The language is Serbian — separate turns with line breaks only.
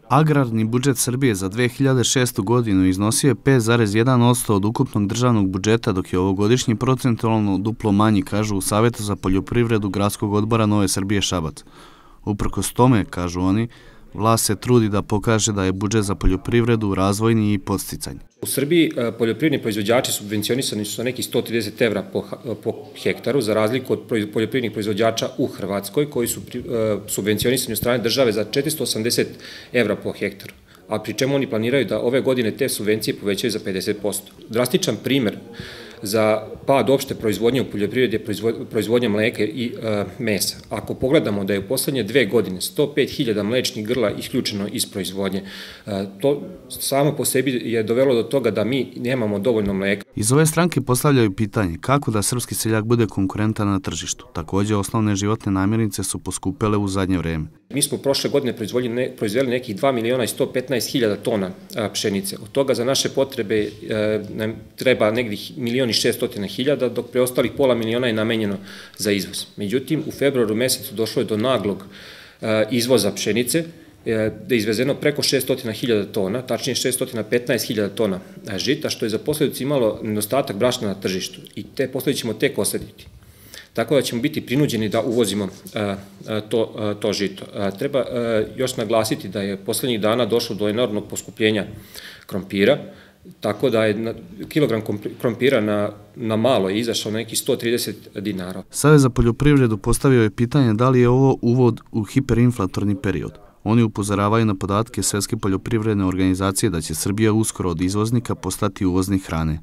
Agrarni budžet Srbije za 2006. godinu iznosio je 5,1% od ukupnog državnog budžeta, dok je ovogodišnji procentualno duplo manji, kažu u Savetu za poljoprivredu Gradskog odbora Nove Srbije Šabac. Uprkos tome, kažu oni, vlast se trudi da pokaže da je budžet za poljoprivredu razvojni i podsticajni.
U Srbiji poljoprivredni proizvođači subvencionisani su sa nekih 130 € po hektaru, za razliku od poljoprivrednih proizvođača u Hrvatskoj, koji su subvencionisani od strane države za 480 € po hektaru, a pri čemu oni planiraju da ove godine te subvencije povećaju za 50%. Drastičan primer za pad opšte proizvodnje u poljoprivredi je proizvodnja mleka i mesa. Ako pogledamo da je u poslednje 2 godine 105.000 mlečnih grla isključeno iz proizvodnje, to samo po sebi je dovelo do toga da mi nemamo dovoljno mleka.
Iz ove stranke postavljaju pitanje kako da srpski seljak bude konkurentan na tržištu. Takođe, osnovne životne namirnice su poskupele u zadnje vreme.
Mi smo prošle godine proizveli nekih 2.615.000 tona pšenice. Od toga za naše potrebe nam treba negdje 1.600.000, dok preostalih pola miliona je namenjeno za izvoz. Međutim, u februaru mesecu došlo je do naglog izvoza pšenice, da je izvezeno preko 600.000 tona, tačnije 615.000 tona žita, što je za posledicu imalo nedostatak brašna na tržištu i te posledice ćemo tek osetiti. Tako da ćemo biti prinuđeni da uvozimo to žito. Treba još naglasiti da je poslednjih dana došlo do enormnog poskupljenja krompira, tako da je kilogram krompira na malo je izašao na nekih 130 dinara.
Savez za poljoprivredu postavio je pitanje da li je ovo uvod u hiperinflatorni period. Oni upozoravaju na podatke Svetske poljoprivredne organizacije da će Srbija uskoro od izvoznika postati uvoznik hrane.